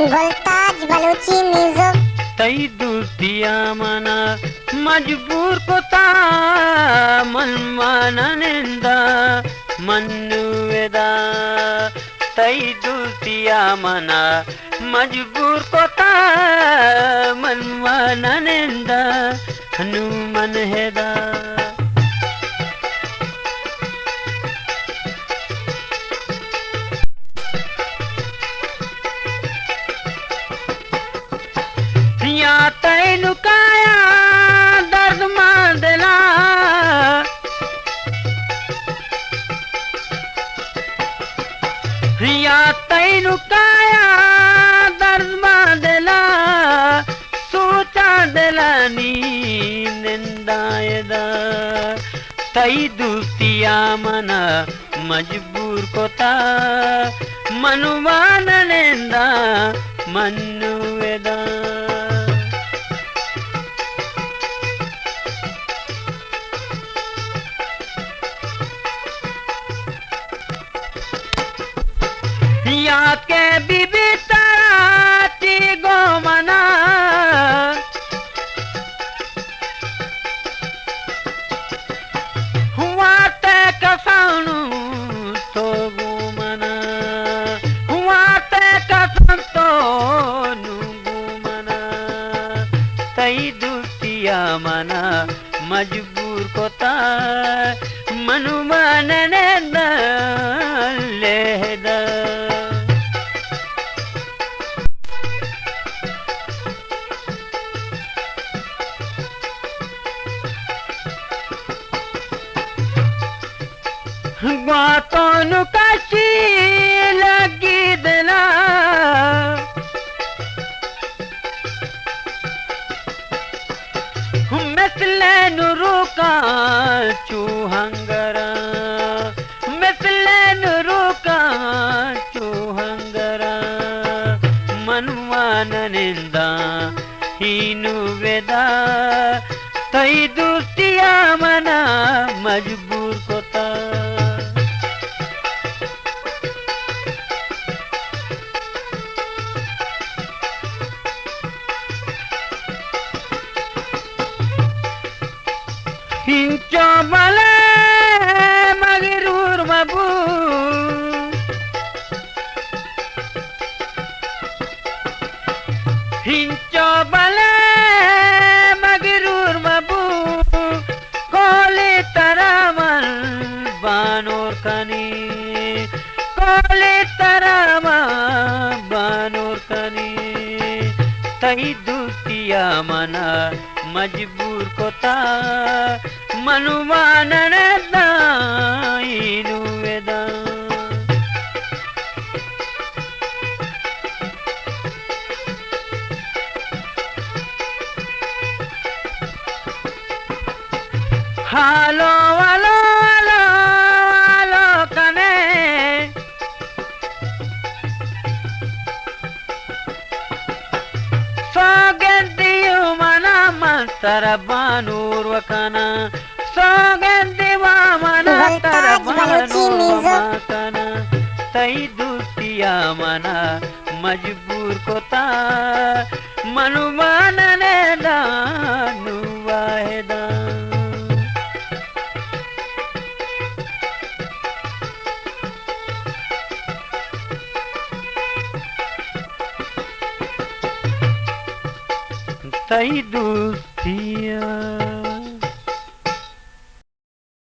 गुलताज Balochi music. तई दुतिया मना मजबूर कोता मनमाननिंदा मन्नुवेदा तई दुतिया मना मजबूर कोता मनमाननिंदा हनुमन हेदा या तैनु काया दर्द मांदला या तैनु काया दर्द मांदला सोचा दिलानी निंदायदा तई दुतिया मना मजबूर कोता मनुवान निंदा मन्नुवेदा या के बीबी ताराती गो मना हुआ ते कसानु तो गो मना हुआ ते कसन तो नुगु मना तई दुतिया मना मजबूर कोता मनुमान ने लेदा बातों कशी लगी दिला मिसले रुका चूहंगरा मिसले रुका चूहंगरा मनवान निंदा हीनु वेदा तई दुतिया मना मजबूर कोता हिंचो बले मगरूर मबू हिंचो बले मगरूर मबू कोले तरमन बानोर कनी कोले तरमन बानोर कनी तई दुतिया मना मजबूर कोता मनुमान दाइनु वेदा हालो वालो वालो वालो कने सोगंदियु मना मंतर बानूर वकना सोगंदिवा मना तर बानूर वकना तई दुतिया मना मजबूर कोता मनुमान ने दानु वाहेदा तई दुतिया